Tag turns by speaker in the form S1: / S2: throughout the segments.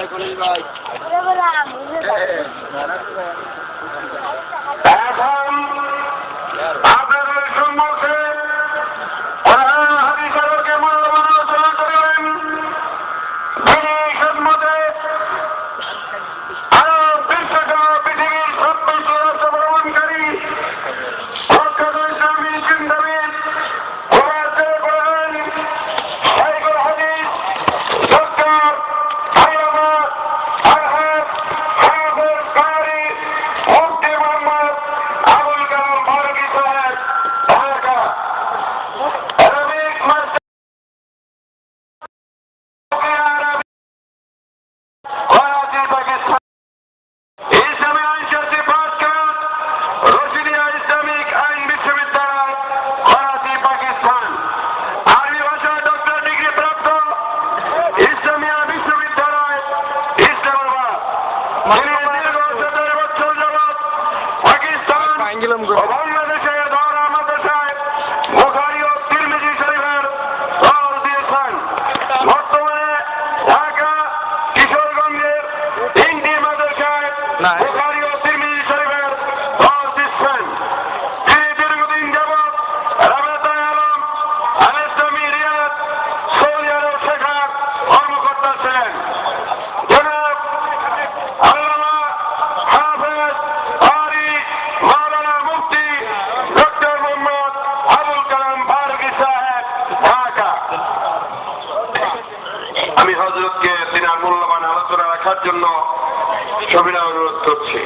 S1: এখন আপনাদের সম্মুখে কোরআন হাদিসকে মূল্যবান আলোচনা করবেন যিনি সম্মতে আরব বিশ্বসহ পৃথিবীর সব বেশি রাষ্ট্র ভ্রমণকারী প্রখ্যাত ইসলামী চিন্তাবিদ মুফাসসির কোরআন শাইখুল হাদিস ডক্টর আল্লামা আলহাজ হাফেজ কারি মুফতি মোহাম্মদ আবুল কালাম ফারুকী সাহেব ঢাকা আরবিক মাদ্রাসা করাচি পাকিস্তান ইসলামী আইন শাস্ত্রী পাঠক্রম রশিদিয়া ইসলামিক আইন বিশ্ববিদ্যালয় করাচি পাকিস্তান আরবি ভাষায় ডক্টর ডিগ্রি প্রাপ্ত ইসলামিয়া বিশ্ববিদ্যালয় ইসলামাবাদ তিনি দীর্ঘ 17 বছর যাবৎ পাকিস্তান ও বাংলাদেশের দৌরা মাদ্রাসায় বুখারী ও তিরমিজি শরীফের দৌর দিয়েছেন। বর্তমানে ঢাকা কিশোরগঞ্জের 3টি মাদ্রাসায় বুখারী ও তিরমিজি শরীফের দৌর দিচ্ছেন। তিনি দীর্ঘদিন যাবৎ রাবেতায়ে আলম আল ইসলামী রিয়াদ সৌদি আরব শাখার কর্মকর্তা ছিলেন। জনাব আল্লামা হাফেজ কারি মাওলানা মুফতি ডক্টর মোহাম্মদ আবুল কালাম ফারুকী সাহেব ঢাকা। আমি হযরতকে তিনার মূল্যবান আলোচনা রাখার জন্য সবিনয় অনুরোধ করছি।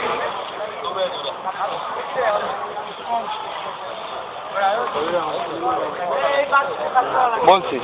S2: বলছি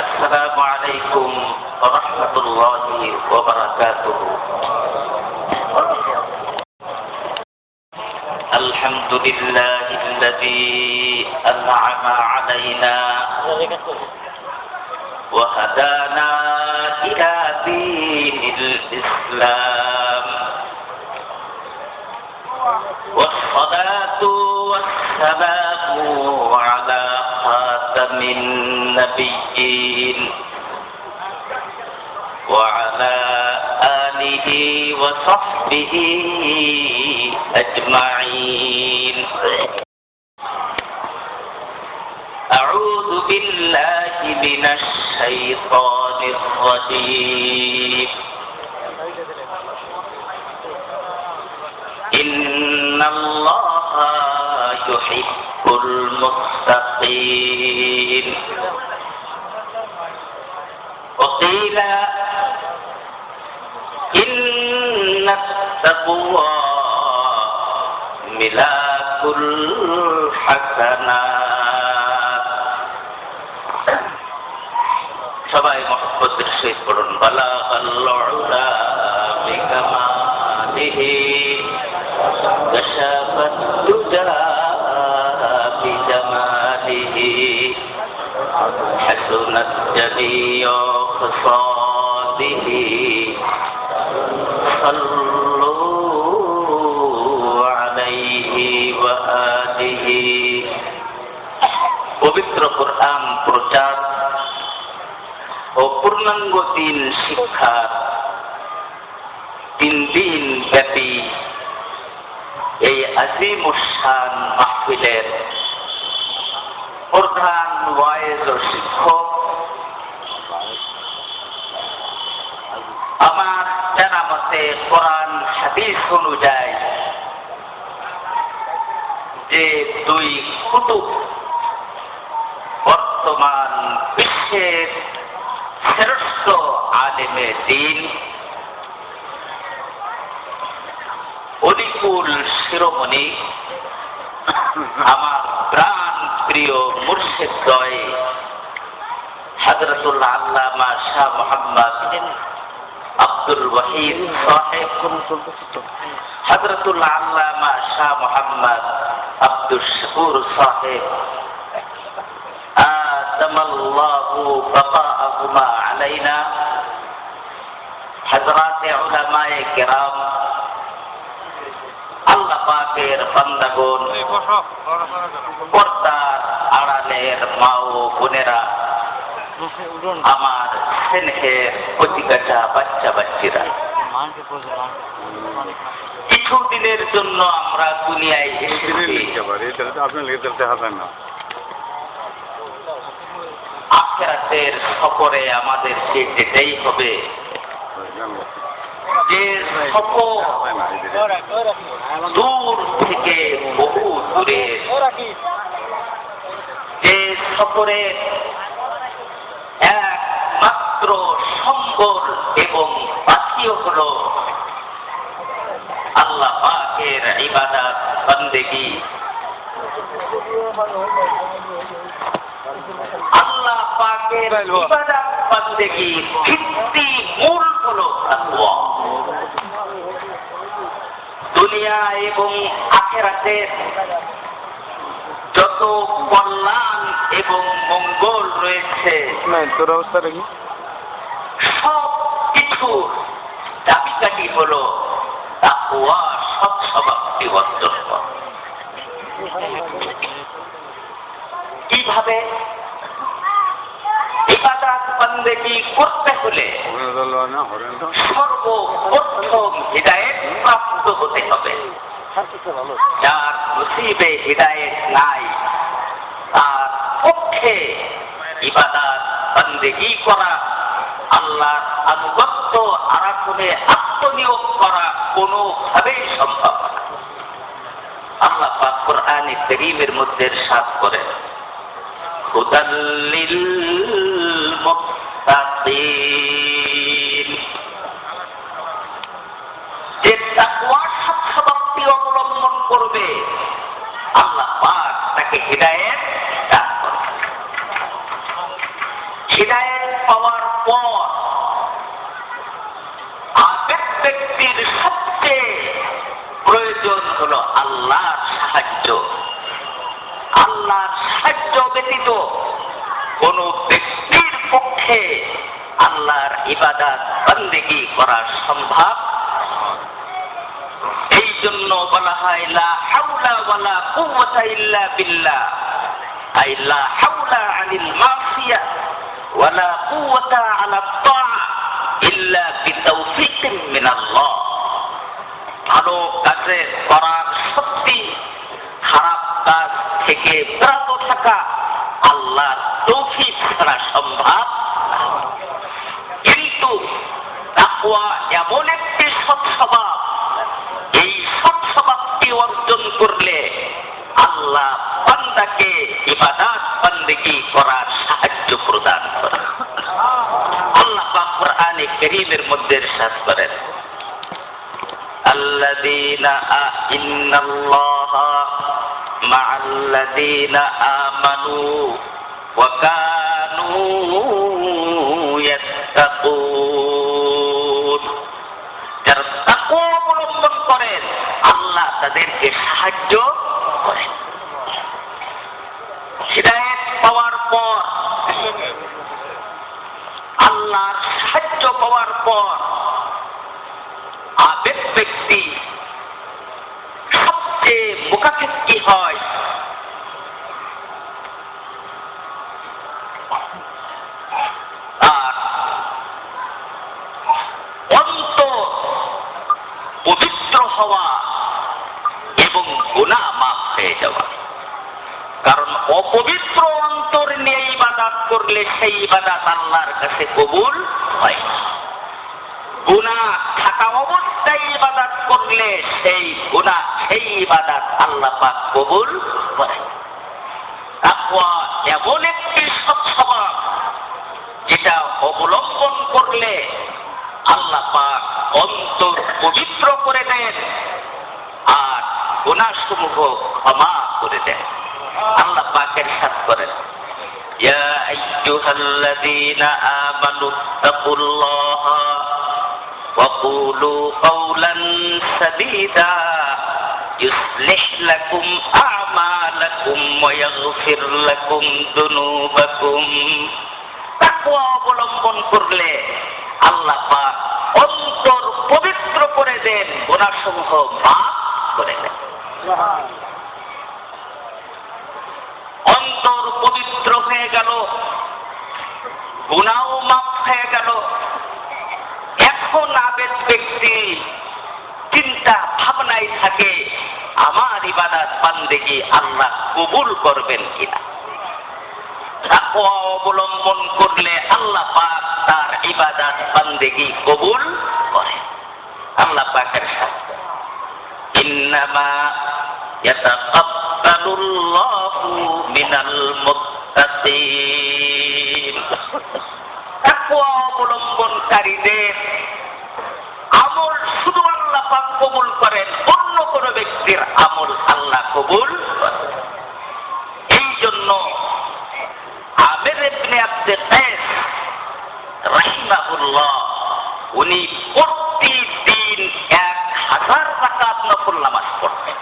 S3: السلام عليكم ورحمة الله وبركاته. الحمد لله الذي أنعم علينا وهدانا إلى دين الإسلام والصلاة والسلام على خاتم النبيين وعلى آله وصحبه أجمعين. أعوذ بالله من الشيطان الرجيم. إن الله يحب المتقين. وقيل إن التقوى ملاك الحسنات. সবাই মহব্বতের সহিত পড়ুন বালাগাল উলা বিকামালিহি كشفت الدجى بجماله حسنت جميع خصاله صلوا عليه وآله. পবিত্র কোরআন প্রচার ও পূর্ণাঙ্গ দিন শিক্ষার 3 দিন ব্যাপী এই আজিমুশান মাহফিলের প্রধান ওয়াইজ ও শিক্ষক আমার জানা মতে কোরআন হাদিস অনুযায়ী যে 2 কুতুব বর্তমান বিশ্বের শ্রেষ্ঠ আলেমে দ্বীন অলিকুল শিরোমণি আমার প্রাণ প্রিয় মুর্শিদ দ্বয় হযরতুল আল্লামা শাহ মুহাম্মদ আব্দুল ওয়াহিদ সাহেব, হযরতুল আল্লামা শাহ মুহাম্মদ আব্দুল শুকুর সাহেব, আদামাল্লাহু বাকাআহুমা আলাইনা, হযরতে উলামায়ে কেরাম, আল্লাহ পাকের বান্দাগণ, পর্দার আড়ালের মা ও বোনেরা, আমার স্নেহের কচিকাটা বাচ্চা বাচ্চিরা, কিছু দিনের জন্য আমরা দুনিয়ায় এসেছি। আখিরাতের সফরে আমাদেরকে যেতেই হবে। যে সফর দূর থেকে বহু দূরে, যে সফরে একমাত্র সম্বল এবং পাখিও হল আল্লাহ পাকের ইবাদত বন্দেগী। আল্লাহ পাকের ইবাদত বন্দেগী ভিত্তি মূল হলো তাকওয়া। দুনিয়া এবং আখিরাতের যত কল্যাণ এবং মঙ্গল রয়েছে সব কিছুর চাবিকাঠি হলো তাকওয়া, সৎ স্বভাবটি অর্জন করা। কিভাবে? ইবাদত বন্দেগী করতে হলে সর্বপ্রথম হিদায়েত প্রাপ্ত হতে হবে। যার নসিবে হিদায়েত নাই তার পক্ষে ইবাদত বন্দেগী করা, আল্লাহর আনুগত্য আরাধনে আত্মনিয়োগ করা কোনোভাবেই সম্ভব না। আল্লাহ পাক কোরআনে কারীমের মধ্যে ইরশাদ করেন, হুদাল লিল মুত্তাকিন, যে তাকওয়ার সৎস্বভাবটি অবলম্বন করবে আল্লাহ পাক তাকে হিদায়েত দান করবেন। হিদায়েত পাওয়ার পর আবেগ ব্যক্তির সবচেয়ে প্রয়োজন হলো আল্লাহর সাহায্য। আল্লাহর সাহায্য ব্যতীত কোন ব্যক্তির পক্ষে আল্লাহর ইবাদত বন্দেগী করা সম্ভব। এই জন্য বলা হয় লা হাওলা ওয়ালা কুওয়াতা ইল্লা বিল্লাহ, আই লা হাওলা আনিল মাসিয়া ওয়ালা কুওয়াতা আলা তাআ ইল্লা বিতাওফিকিন মিনাল্লাহ। ভালো কাজে করার শক্তি, খারাপ কাজ থেকে বিরত থাকা আল্লাহর তৌফিক ছাড়া সম্ভব। কিন্তু তাকওয়া এমন একটি সৎস্বভাব, এই সৎস্বভাবটি অর্জন করলে আল্লাহ বান্দাকে ইবাদত বন্দেগী করার সাহায্য প্রদান করেন। আল্লাহ পাক কোরআনে কারীমের মধ্যে ইরশাদ করেন, আল্লাযীনা ইন্নাল্লাহা মা'আল্লাযীনা আমানু ওয়া কানু ইয়াত্তাকুন। যারা তাকওয়া অবলম্বন করেন আল্লাহ তাদেরকে সাহায্য করেন। হিদায়াত পাওয়ার পর, আল্লাহর সাহায্য পাওয়ার পর আবেগ ব্যক্তি সবচেয়ে মুখাপেক্ষি হয় আর অন্তর পবিত্র হওয়া এবং গুনাহ মাফ হয়ে যাওয়া। কারণ অপবিত্র অন্তর নিয়ে ইবাদত করলে সেই ইবাদত আল্লাহর কাছে কবুল হয় না। গুনাহ থাকা অবস্থায় ইবাদত করলে সেই গুনাহ, সেই ইবাদত আল্লাহ পাক কবুল করে। তাকওয়া এমন একটি সৎস্বভাব যেটা অবলম্বন করলে আল্লাহ পাক অন্তর পবিত্র করে দেন আর গুনাহসমূহ ক্ষমা করে দেন। আল্লাহ পাক ইরশাদ করেন, ইয়া আইয়ুহাল্লাযীনা আমানু তাকুল্লাহা وقولوا قولا سديدا يصلح لكم أعمالكم ويغفر لكم ذنوبكم তাকওয়া অবলম্বন করলে আল্লাহ পাক অন্তর পবিত্র করে দেন, গুনাহসমূহ মাফ করে দেন। অন্তর পবিত্র হয়ে গেল, গুনাহও মাফ হয়ে গেল। এখন আবেদ ব্যক্তি চিন্তা ভাবনায় থাকে আমার ইবাদত বান্দেগি আল্লাহ কবুল করবেন কিনা। তাকওয়া অবলম্বন করলে আল্লাহ পাক তার ইবাদত বান্দেগি কবুল করেন। আল্লাহ পাকের সাথে ইন্নামা ইয়াতাকাব্বালুল্লাহু মিনাল মুত্তাকিন। তাকওয়া অবলম্বনকারীদের আমল শুধু আল্লাহ পাক কবুল করেন, অন্য কোন ব্যক্তির আমল আল্লাহ কবুল করেন। এই জন্য আমির ইবনে আব্দে কায়েস রাহিমাহুল্লাহ উনি প্রতিদিন 1000 রাকাত নফল নামাজ পড়তেন।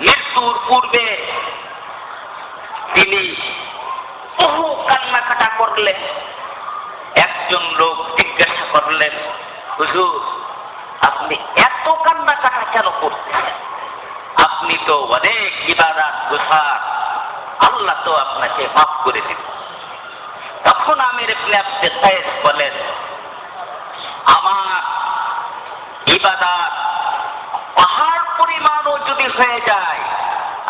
S3: মৃত্যুর পূর্বে তিনি বহু কান্নাকাটা করলেন। একজন লোক জিজ্ঞাসা করলেন, হুজুর আপনি এত কান্নাকাটা কেন করতেছেন? আপনি তো অনেক ইবাদত গুজার, আল্লাহ তো আপনাকে মাফ করে দিবেন। তখন আমির ইবনে আব্দে কায়েস বলেন, আমার ইবাদত পাহাড় পরিমাণও যদি হয়ে যায়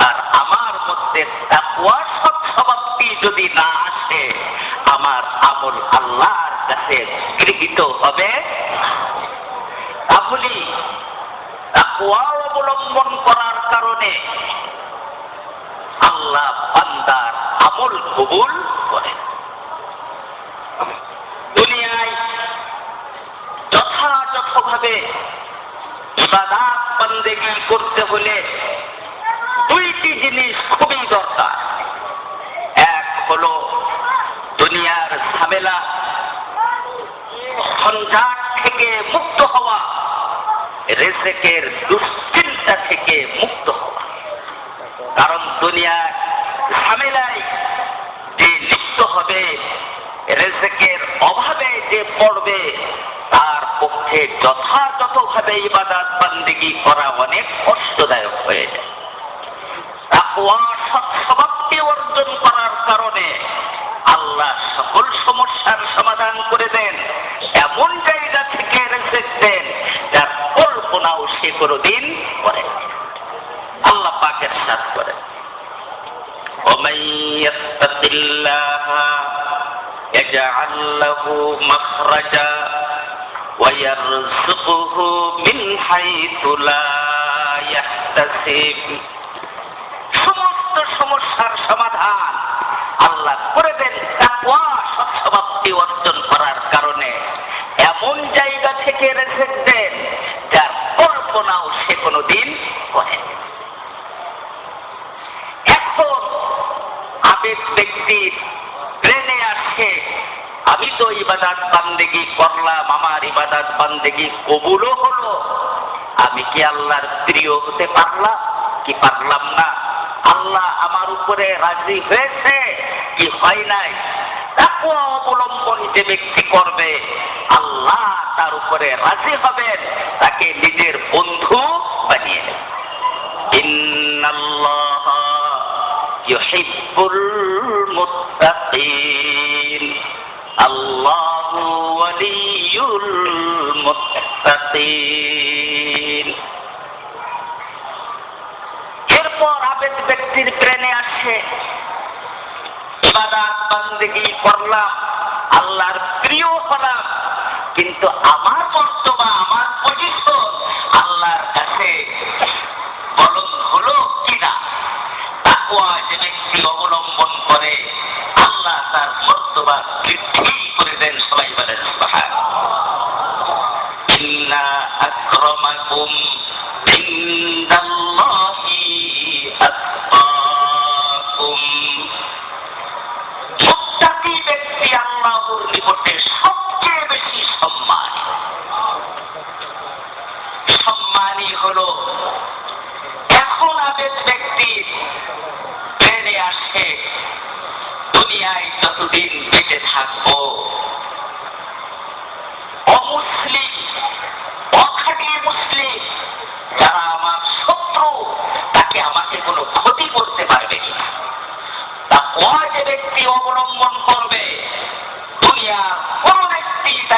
S3: আর আমার মধ্যে তাকওয়া সৎস্বভাবটি যদি না আসে, আমার আমল আল্লাহর কাছে গৃহীত হবে। তাহলে তাকওয়া অবলম্বন করার কারণে আল্লাহ বান্দার আমল কবুল করেন। দুনিয়ায় যথাযথভাবে ইবাদত বান্দেগি করতে হলে দুইটি জিনিস খুবই দরকার। এক হলো দুনিয়ার ঝামেলা ঝঞ্ঝাট থেকে মুক্ত হওয়া, রিজকের দুশ্চিন্তা থেকে মুক্ত হওয়া। কারণ দুনিয়ার ঝামেলায় যে লিপ্ত হবে, রিজকের অভাবে যে পড়বে, তার পক্ষে যথাযথভাবে ইবাদত বান্দেগি করা অনেক কষ্টদায়ক হয়ে যায়। তাকওয়া সৎস্বভাবকে অর্জন করার কারণে আল্লাহ সকল সমস্যার সমাধান করে দেন। এমন জায়গা থেকে রিজিক দেন যার কল্পনাও সে কোনোদিন করেন। আল্লাহ পাকের সাথ করেন, ওমান ইয়াত্তাকিল্লাহা ইয়াজআল লাহু মাখরাজা ওয়া ইয়ারযুকুহু মিন হাইতু লা ইয়াহতাসিব। সমস্ত সমস্যার সমাধান আল্লাহ করে দেন তাকওয়া সৎস্বভাবটি অর্জন করার কারণে। এমন জায়গা থেকে রিজিক দেন যার কল্পনাও সে কোনোদিন করেন। এখন আবেগ ব্যক্তির ব্রেনে আসে, আমি তো ইবাদত বান্দেগি করলাম, আমার ইবাদত বান্দেগি কবুলও হলো, আমি কি আল্লাহর প্রিয় হতে পারলাম কি পারলাম না? আল্লাহ আমার উপরে রাজি হয়েছে কি হয় নাই? তাকওয়া অবলম্বন যে ব্যক্তি করবে, আল্লাহ তার উপরে রাজি হবেন, তাকে নিজের বন্ধু বানিয়ে নেবেন। ইন্নাল্লাহা ইউহিব্বুল মুত্তাকিন, আল্লাহু ওয়ালিয়ুল মুত্তাকিন। এরপর আবেদ ব্যক্তির ব্রেনে আসে, ইবাদত বান্দেগি করলাম, আল্লাহর প্রিয় হলাম, কিন্তু আমার মর্তবা, আমার পজিশন আল্লাহর কাছে বলদ হলো কিনা? তাকওয়া যে ব্যক্তি অবলম্বন করে, আল্লাহ তার মর্তবা বৃদ্ধি করে দেন। সবাই বলেন সুবহানাল্লাহ। ইন্না আকরামাকুম ইনদাল্লাহি আতকাকুম। মুত্তাকি ব্যক্তি আল্লাহর নিকটে সবচেয়ে বেশি সম্মান।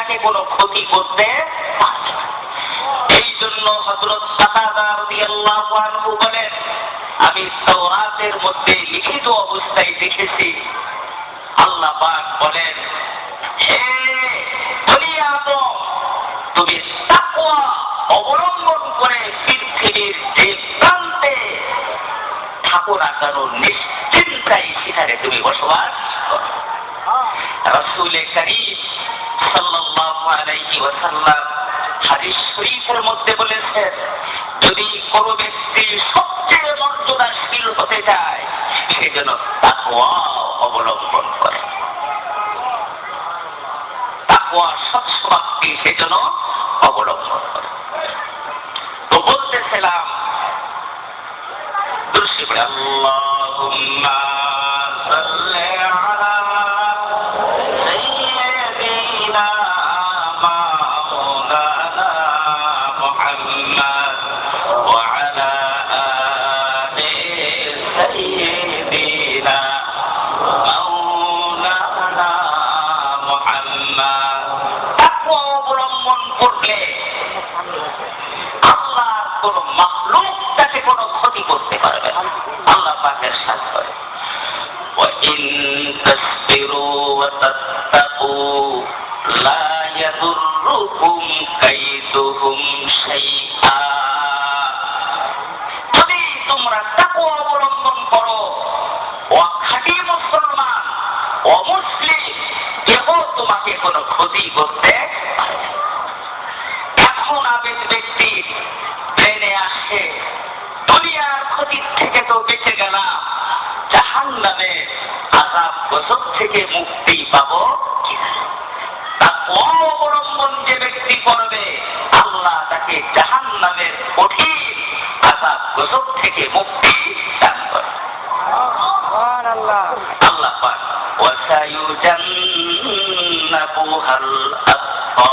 S3: তাকে কোনো ক্ষতি করতে পারবে না। এই জন্য হযরত কাতাদা রাদিয়াল্লাহু আনহু বলেন, আমি তাওরাতের মধ্যে লিখিত অবস্থায় দেখেছি আল্লাহ পাক বলেন, হে বনি আদম, তুমি তাকওয়া অবলম্বন করে পৃথিবীর যে প্রান্তে থাকো না কেন নিশ্চিন্তায় সেখানে তুমি বসবাস করো। রাসূল কারীম সাল্লাল্লাহু আলাইহি ওয়াসাল্লাম হাদিস শরীফের মধ্যে বলেছেন, যদি কোনো ব্যক্তি সবচেয়ে মর্যাদাশীল হতে চায় সে যেন তাকওয়া অবলম্বন করে, তাকওয়া সৎসমাপ্তি সে যেন অবলম্বন করে। তো বলতেছিলাম দুরূদ পড়ে আল্লাহুম্মা সাল্লি আলা সাইয়্যিদিনা মাওলানা মুহাম্মদ ওয়া আলা আলি সাইয়্যিদিনা মাওলানা মুহাম্মদ। তাকওয়া অবলম্বন করলে আল্লাহর কোন মাখলুক তাকে কোনো ক্ষতি করতে পারবে না। আল্লাহ পাকের সাথ করে, وَإِن تَصْبِرُوا وَتَتَّقُوا لَا يَضُرُّكُمْ كَيْدُهُمْ شَيْئًا। যদি তোমরা তাকওয়া অবলম্বন করো, খাঁটি মুসলমান অমুসলিম কেহ তোমাকে কোনো ক্ষতি করতে পারবে না। এখন আবেদ ব্যক্তি ব্রেনে আসে, দুনিয়ার ক্ষতির থেকে তো বেঁচে গেলাম, জাহান্নামের আযাব গজব থেকে মুক্তি পাবো কিনা। তাকওয়া অবলম্বন যে ব্যক্তি করবে আল্লাহ তাকে জাহান্নামের কঠিন আযাব গজব থেকে মুক্তি দান করে। আল্লাহ পাক ওয়াসায়ুজান্নাবুহাল আতকা,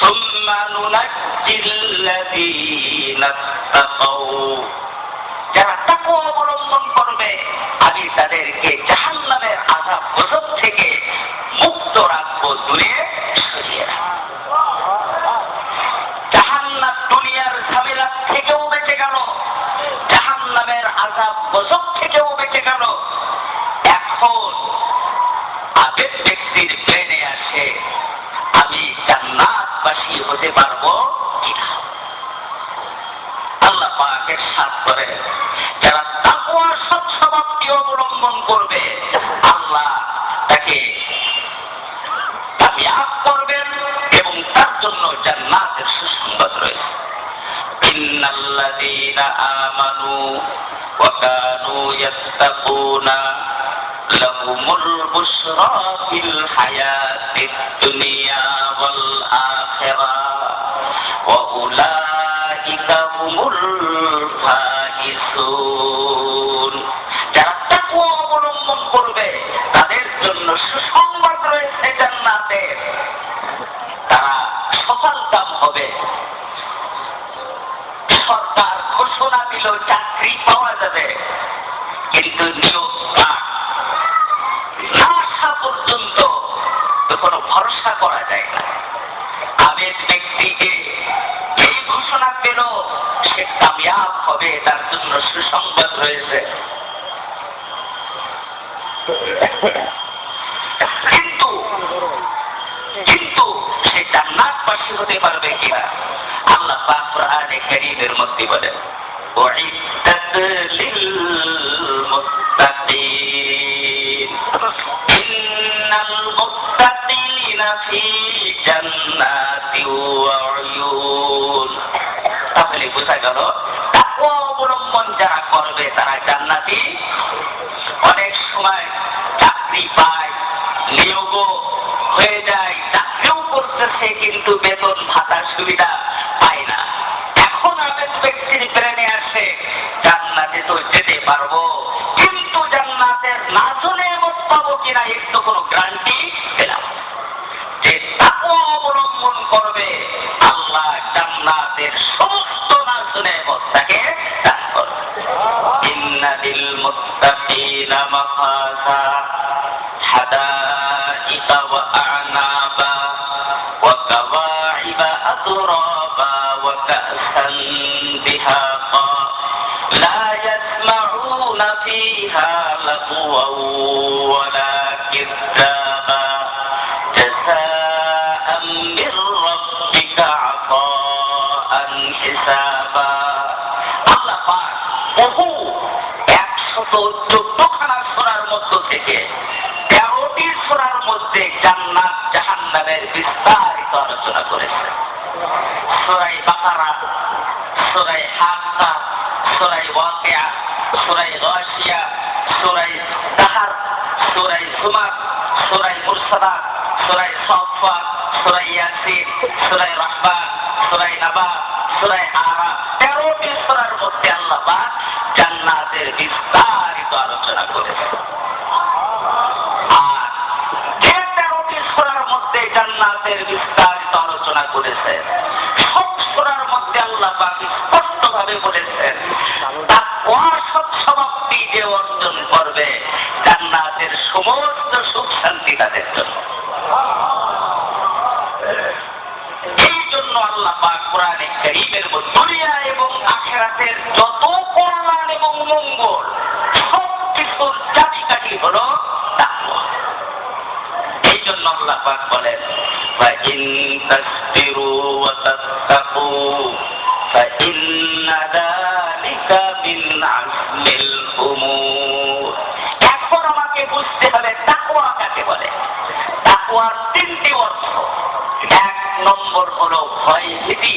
S3: ثم ننجي الذين اتقوا। যারা তাকওয়া অবলম্বন করবে আমি তাদেরকে জাহান্নামের আযাব গজব থেকে মুক্ত রাখবো, দূরে সরিয়ে রাখবো। জাহান্নাম দুনিয়ার ঝামেলা থেকেও বেঁচে গেল, জাহান্নামের আযাব গজব থেকেও বেঁচে গেল। এখন আবেদ ব্যক্তির ব্রেনে আসে, আমি জান্নাতবাসী হতে পারবো কিনা। আল্লাহ পাকের সাথ করে, যারা তাকওয়া সৎস্বভাবটি অবলম্বন করবে আল্লাহ তাকে কামিয়াব করবেন এবং তার জন্য জান্নাতের সুসংবাদ রয়েছে। ইন্নাল্লাযীনা আমানু ওয়া কানু ইয়াত্তাকুনা লাহুমুল বুশরা ফিল হায়াতিদ দুনিয়া ওয়াল আখিরাহ ওয়া উলাইকা হুমুল ফাইজুন। যারা তাকওয়া অবলম্বন করবে তাদের জন্য সুসংবাদ রয়েছে জান্নাতের, তারা সফলকাম হবে। সরকার ঘোষণা দিল চাকরি পাওয়া যাবে, কিন্তু নিয়োগ না আসা পর্যন্ত কোনো ভরসা করা যায় না। আবেদ ব্যক্তিকে এই ঘোষণা পেল সে কামিয়াব হবে, তার জন্য সুসংবাদ রয়েছে। কিন্তু কিন্তু সে জান্নাতবাসী হতে পারবে কিনা। আল্লাহ পাক কোরআনে কারীমের মধ্যে বলেন, উইদ্দাত লিল মুত্তাকিন ইন্নাল মুত্তাকিনা ফি জান্নাতি ওয়া উয়ুন। তাহলে বোঝা গেল তাকওয়া অবলম্বন যারা করবে তারা জান্নাতি। অনেক সময় চাকরি পায়, নিয়োগ হয়ে যায়, চাকরিও করতেছে কিন্তু বেতন ভাতা সুবিধা পায় না। এখন আবেদ ব্যক্তির ব্রেনে আসে, জান্নাতে তো যেতে পারবো, কিন্তু জান্নাতের নাজুনে মত পাবো কিনা এর তো কোনো গ্যারান্টি পেলাম। যে তাকওয়া অবলম্বন করবে আল্লাহ জান্নাতের সমস্ত নাজুনে মত তাকে দান করবে। ইন্না লিল মুত্তাকিনা মাফাজা لهوا ولا كذابا جزاء من ربك عطاء حسابا আল্লাহ পাক বহু 114 খানা সূরার মধ্য থেকে 13টি সূরার মধ্যে জান্নাত জাহান্নামের বিস্তারিত আলোচনা করেছেন। সূরা বাকারা, সূরা হাক্কা, সূরা ওয়াকিয়া, সূরা গাশিয়া, সূরা দাহর, সূরা জুমার, সূরা মুরসালাত, সূরা সাফফাত, সূরা ইয়াসিন, সূরা রহমান, সূরা নাবা, সূরা আরাফ 13টি সূরার মধ্যে আল্লাহ পাক জান্নাতের বিস্তারিত আলোচনা করেছেন। আর যে 13টি সূরার মধ্যে জান্নাতের বিস্তারিত আলোচনা করেছেন, সব সূরার মধ্যে আল্লাহ পাক স্পষ্টভাবে বলেছেন তাকওয়ার সমাপ্তি যে অর্জন করবে জান্নাতের সমস্ত সুখ শান্তি তাদের জন্য। এই জন্য আল্লাহ পাক কোরআনে কারীমের মধ্যে দুনিয়া এবং আখিরাতের যত কল্যাণ এবং মঙ্গল সব কিছুর চাবিকাঠি হলো তাকওয়া। এই জন্য আল্লাহ পাক বলেন فَإِن تَصْبِرُوا وَتَتَّقُوا فَإِنَّ ذَلِكَ مِنْ عَزْمِ الْأُمُورِ। এখন আমাকে বুঝতে হবে তাকওয়া কাকে বলে। তাকওয়ার 3টি অর্থ। 1 নম্বর হলো ভয়ভীতি।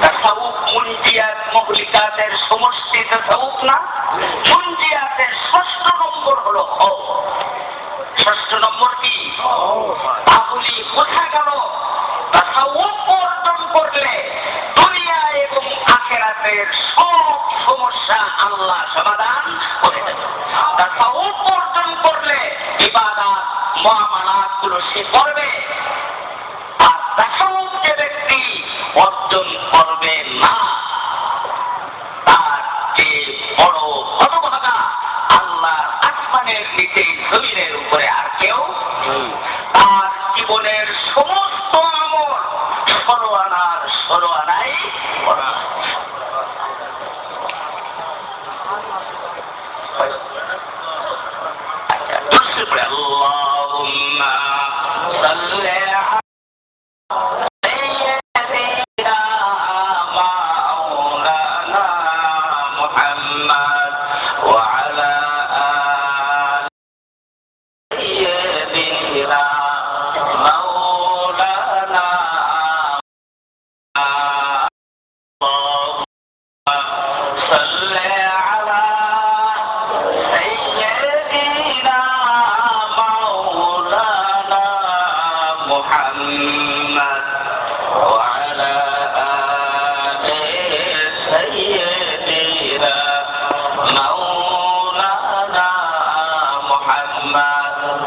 S3: তাসাউফ মুনজিয়াত মুহলিকাতের সমষ্টি তাসাউফ না, মুনজিয়াতের 6ষ্ঠ নম্বর হলো খৌফ। 6ষ্ঠ নম্বর কি? তাহলে বোঝা গেল তাসাউফ অর্জন করলে দুনিয়া এবং আখিরাতের সব সমস্যা আল্লাহ সমাধান করে দেবে। তাসাউফ অর্জন করলে ইবাদত মুআমালাত গুলো সে করবে। আর তাসাউফ যে ব্যক্তি অর্জন করবে না তার যে বড় হতভাগা আল্লাহর আসমানের নিচে জমিনের উপরে আর কেউ তার জীবনের সমস্ত আমল 16 আনার 16 আনাই করা। আচ্ছা দুরূদ পড়ে আল্লাহুম্মা সাল্লি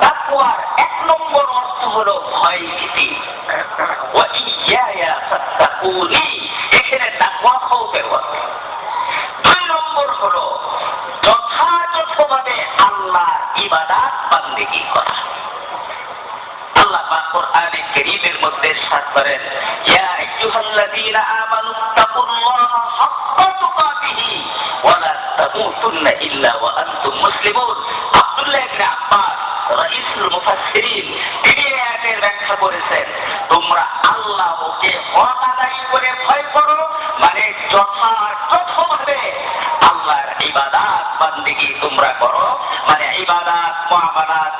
S3: তাকওয়ার 1 নম্বর অর্থ হলো ভয়ভীতি। ওয়া ইয়্যায়া ফাত্তাকুনি, এখানে তাকওয়া খৌফের অর্থ। 2 নম্বর হলো যথাযথভাবে আল্লাহর ইবাদত বান্দেগী করা। আল্লাহ পাক কোরআনে কারীমের মধ্যে ইরশাদ করেন ইয়া আইয়ুহাল্লাযীনা আমানুত্তাকুল্লাহা হাক্কা তুকাতিহি ওয়া লা তামুতুন্না ইল্লা ওয়া আনতুম মুসলিমুন। আব্দুল্লাহ ইবনে আব্বাস রাইসুল মুফাসসিরিন তিনি আয়াতের ব্যাখ্যা করেছেন তোমরা আল্লাহকে হক আদায় করে ভয় করো, মানে যথাযথভাবে আল্লাহর ইবাদত বান্দেগী তোমরা করো, মানে ইবাদত মুআমালাত